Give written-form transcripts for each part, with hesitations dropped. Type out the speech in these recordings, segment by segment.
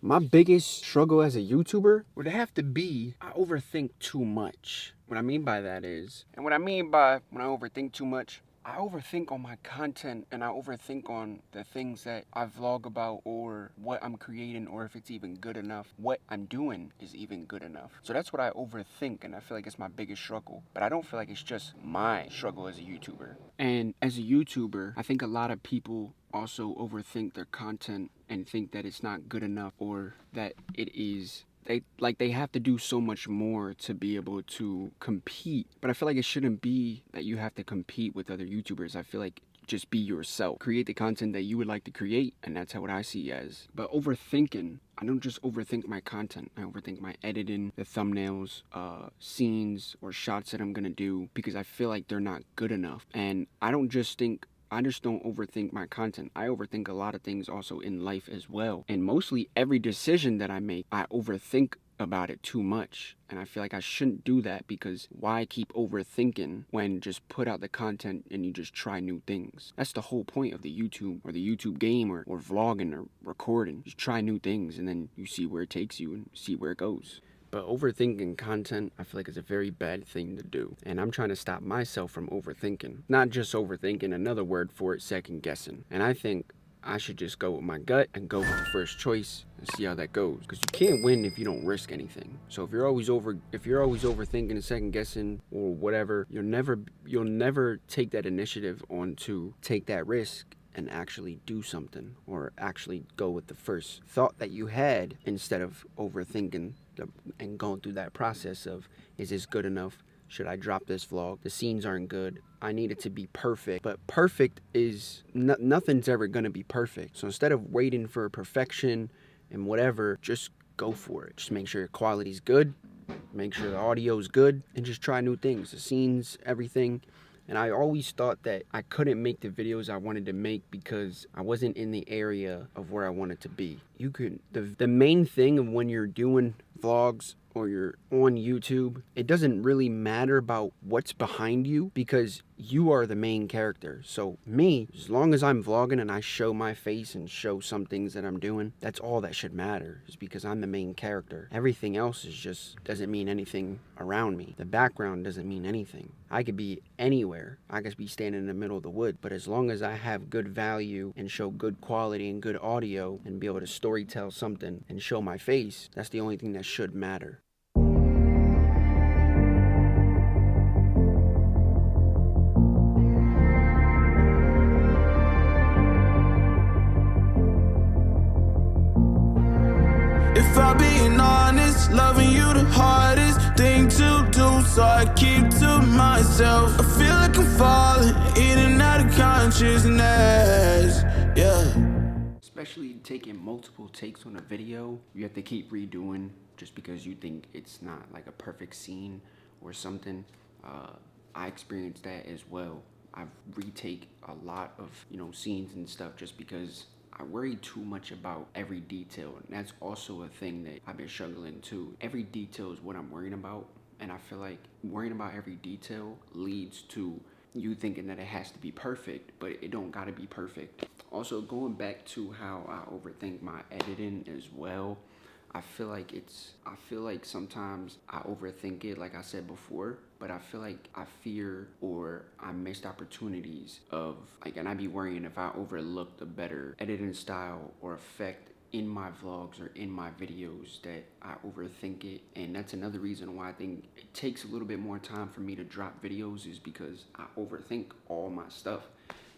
My biggest struggle as a YouTuber would have to be I overthink too much. What I mean by that is, and what I mean by when I overthink too much, I overthink on my content and I overthink on the things that I vlog about or what I'm creating or if it's even good enough. What I'm doing is even good enough. So that's what I overthink, and I feel like it's my biggest struggle. But I don't feel like it's just my struggle as a YouTuber. And as a YouTuber, I think a lot of people also overthink their content and think that it's not good enough or that it is they have to do so much more to be able to compete. But I feel like it shouldn't be that you have to compete with other YouTubers. I feel like just be yourself. Create the content that you would like to create, and that's what I see as. But overthinking, I don't just overthink my content. I overthink my editing, the thumbnails, scenes, or shots that I'm gonna do because I feel like they're not good enough. And I just don't overthink my content. I overthink a lot of things also in life as well. And mostly every decision that I make, I overthink about it too much. And I feel like I shouldn't do that because why keep overthinking when just put out the content and you just try new things? That's the whole point of the YouTube or the YouTube game or vlogging or recording. Just try new things and then you see where it takes you and see where it goes. But overthinking content, I feel like is a very bad thing to do. And I'm trying to stop myself from overthinking. Not just overthinking, another word for it, second guessing. And I think I should just go with my gut and go with the first choice and see how that goes. Because you can't win if you don't risk anything. So if you're always overthinking and second guessing or whatever, you'll never take that initiative on to take that risk and actually do something or actually go with the first thought that you had instead of overthinking and going through that process of, is this good enough? Should I drop this vlog? The scenes aren't good. I need it to be perfect. But perfect is, nothing's ever gonna be perfect. So instead of waiting for perfection and whatever, just go for it. Just make sure your quality's good, make sure the audio's good, and just try new things. The scenes, everything. And I always thought that I couldn't make the videos I wanted to make because I wasn't in the area of where I wanted to be. The main thing of when you're doing vlogs or you're on YouTube, it doesn't really matter about what's behind you because you are the main character. So me, as long as I'm vlogging and I show my face and show some things that I'm doing, that's all that should matter, is because I'm the main character. Everything else is just doesn't mean anything around me. The background doesn't mean anything. I could be anywhere. I could be standing in the middle of the wood, but as long as I have good value and show good quality and good audio and be able to story tell something and show my face, that's the only thing that should matter. If I'm being honest, loving you the hardest thing to do, so I keep to myself. I feel like I'm falling in and out of consciousness, yeah. Especially taking multiple takes on a video, you have to keep redoing just because you think it's not like a perfect scene or something. I experienced that as well. I've retake a lot of, scenes and stuff just because I worry too much about every detail. And that's also a thing that I've been struggling too. Every detail is what I'm worrying about. And I feel like worrying about every detail leads to you thinking that it has to be perfect, but it don't gotta be perfect. Also, going back to how I overthink my editing as well, I feel like sometimes I overthink it, like I said before, but I feel like I fear or I missed opportunities of, and I be worrying if I overlooked a better editing style or effect in my vlogs or in my videos, that I overthink it. And that's another reason why I think it takes a little bit more time for me to drop videos, is because I overthink all my stuff.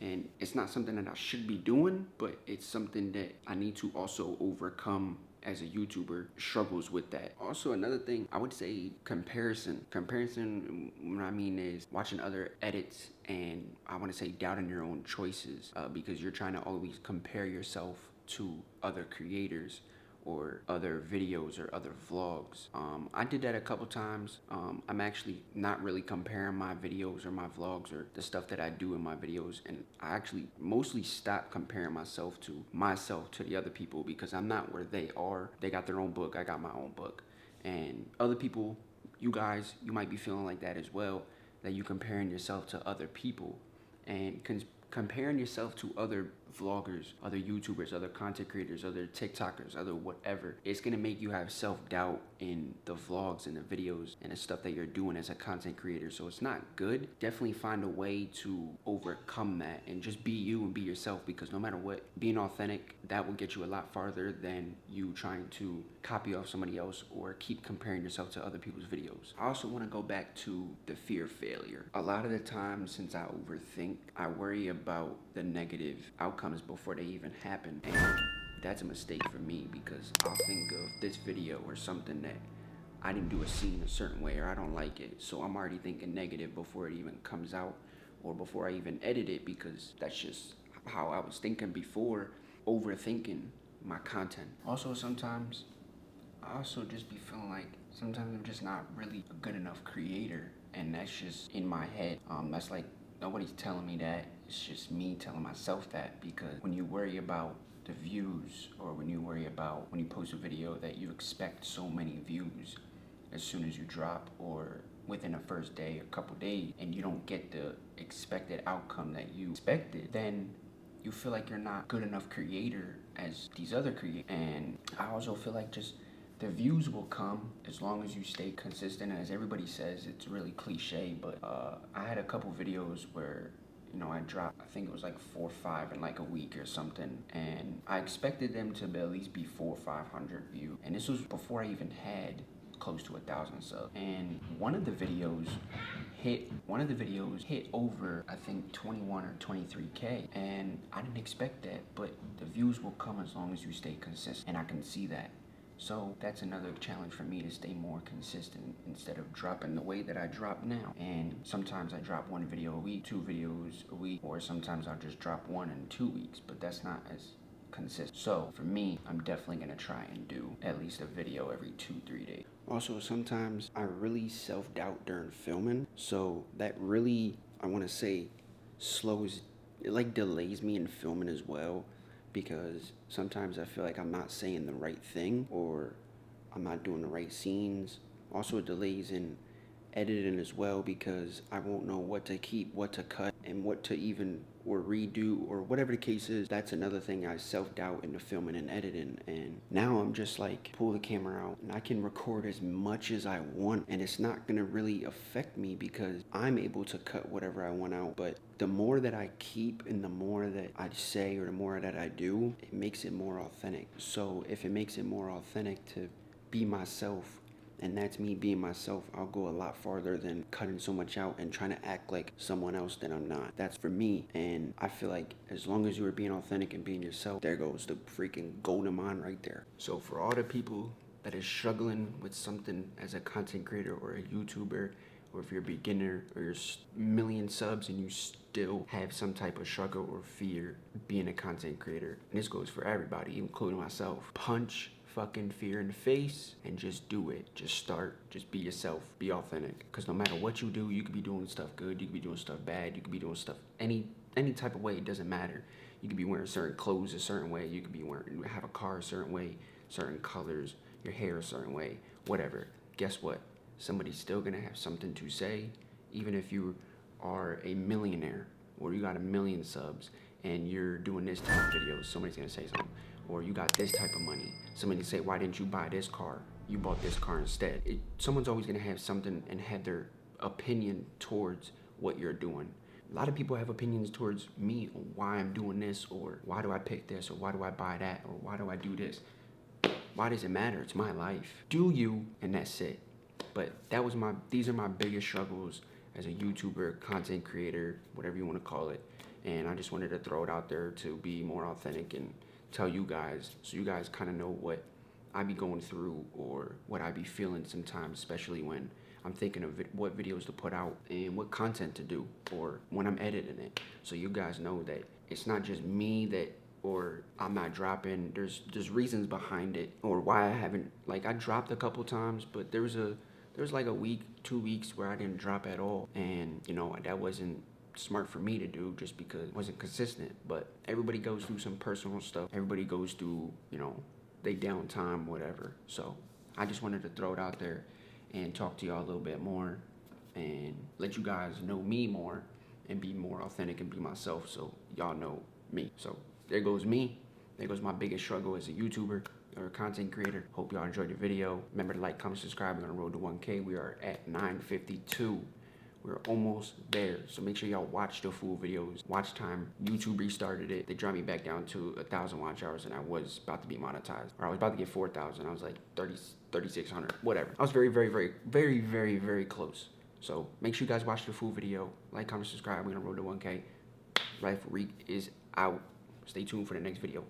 And it's not something that I should be doing, but it's something that I need to also overcome as a YouTuber. Struggles with that. Also, another thing, I would say comparison. Comparison, what I mean is watching other edits and I want to say doubting your own choices, because you're trying to always compare yourself to other creators or other videos or other vlogs. I did that a couple times. I'm actually not really comparing my videos or my vlogs or the stuff that I do in my videos, and I actually mostly stopped comparing myself to the other people, because I'm not where they are. They got their own book, I got my own book. And other people, you guys, you might be feeling like that as well, that you comparing yourself to other people. And comparing yourself to other vloggers, other YouTubers, other content creators, other TikTokers, other whatever. It's gonna make you have self-doubt in the vlogs and the videos and the stuff that you're doing as a content creator. So it's not good. Definitely find a way to overcome that and just be you and be yourself, because no matter what, being authentic, that will get you a lot farther than you trying to copy off somebody else or keep comparing yourself to other people's videos. I also want to go back to the fear of failure. A lot of the time, since I overthink, I worry about the negative outcomes before they even happen, and that's a mistake for me, because I'll think of this video or something that I didn't do a scene a certain way, or I don't like it, so I'm already thinking negative before it even comes out or before I even edit it, because that's just how I was thinking before, overthinking my content. Also, sometimes I also just be feeling like sometimes I'm just not really a good enough creator, and that's just in my head. That's like, nobody's telling me that, it's just me telling myself that, because when you worry about the views, or when you worry about when you post a video that you expect so many views as soon as you drop, or within the first day, a couple days, and you don't get the expected outcome that you expected, then you feel like you're not good enough creator as these other creators. And I also feel like just the views will come as long as you stay consistent. And as everybody says, it's really cliche, but I had a couple videos where, you know, I dropped, I think it was like 4 or 5 in like a week or something, and I expected them to be at least be 400 or 500 views, and this was before I even had close to 1,000 subs. And one of the videos hit over, I think, 21 or 23K, and I didn't expect that, but the views will come as long as you stay consistent, and I can see that. So that's another challenge for me, to stay more consistent instead of dropping the way that I drop now. And sometimes I drop 1 video a week, 2 videos a week, or sometimes I'll just drop 1 in 2 weeks, but that's not as consistent. So for me, I'm definitely gonna try and do at least a video every 2-3 days. Also, sometimes I really self-doubt during filming, so that really, I wanna say, it like delays me in filming as well, because sometimes I feel like I'm not saying the right thing, or I'm not doing the right scenes. Also, it delays in editing as well, because I won't know what to keep, what to cut, and what to even or redo, or whatever the case is. That's another thing I self-doubt in the filming and editing. And now I'm just like, pull the camera out and I can record as much as I want, and it's not gonna really affect me because I'm able to cut whatever I want out. But the more that I keep and the more that I say, or the more that I do, it makes it more authentic. So if it makes it more authentic to be myself, and that's me being myself, I'll go a lot farther than cutting so much out and trying to act like someone else that I'm not. That's for me. And I feel like as long as you are being authentic and being yourself, there goes the freaking golden mine right there. So for all the people that is struggling with something as a content creator or a YouTuber, or if you're a beginner or you're million subs and you still have some type of struggle or fear being a content creator, and this goes for everybody, including myself, punch fucking fear in the face and just do it. Just start. Just be yourself. Be authentic. Because no matter what you do, you could be doing stuff good, you could be doing stuff bad, you could be doing stuff any type of way. It doesn't matter. You could be wearing certain clothes a certain way, you could be have a car a certain way, certain colors, your hair a certain way, whatever. Guess what? Somebody's still gonna have something to say, even if you are a millionaire or you got 1 million subs and you're doing this type of videos. Somebody's gonna say something. Or you got this type of money. Somebody say, why didn't you buy this car? You bought this car instead. Someone's always gonna have something and have their opinion towards what you're doing. A lot of people have opinions towards me on why I'm doing this, or why do I pick this, or why do I buy that, or why do I do this? Why does it matter? It's my life. Do you, and that's it. But these are my biggest struggles as a YouTuber, content creator, whatever you wanna call it. And I just wanted to throw it out there to be more authentic and tell you guys, so you guys kind of know what I be going through or what I be feeling sometimes, especially when I'm thinking of what videos to put out and what content to do, or when I'm editing it. So you guys know that it's not just me that, or I'm not dropping. There's reasons behind it, or why I haven't, like, I dropped a couple times, but there was like a week, 2 weeks where I didn't drop at all, and you know, that wasn't smart for me to do, just because it wasn't consistent. But everybody goes through some personal stuff. Everybody goes through, you know, they downtime, whatever. So I just wanted to throw it out there and talk to y'all a little bit more and let you guys know me more and be more authentic and be myself, so y'all know me. So there goes me. There goes my biggest struggle as a YouTuber or a content creator. Hope y'all enjoyed the video. Remember to like, comment, subscribe. We're on the road to 1K. We are at 952. We're almost there. So make sure y'all watch the full videos. Watch time. YouTube restarted it. They dropped me back down to 1,000 watch hours, and I was about to be monetized. Or I was about to get 4,000. I was like 3,600, whatever. I was very close. So make sure you guys watch the full video. Like, comment, subscribe. We're on the road to 1K. Lifewitreek is out. Stay tuned for the next video.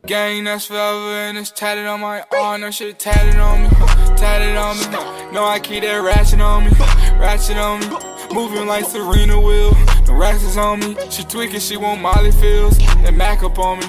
Gang, that's forever, and it's tatted on my arm. No shit tatted on me, tatted on me. No, I keep that ratchet on me, moving like Serena will. The racks is on me. She tweaking, she want Molly feels, and Mac up on me.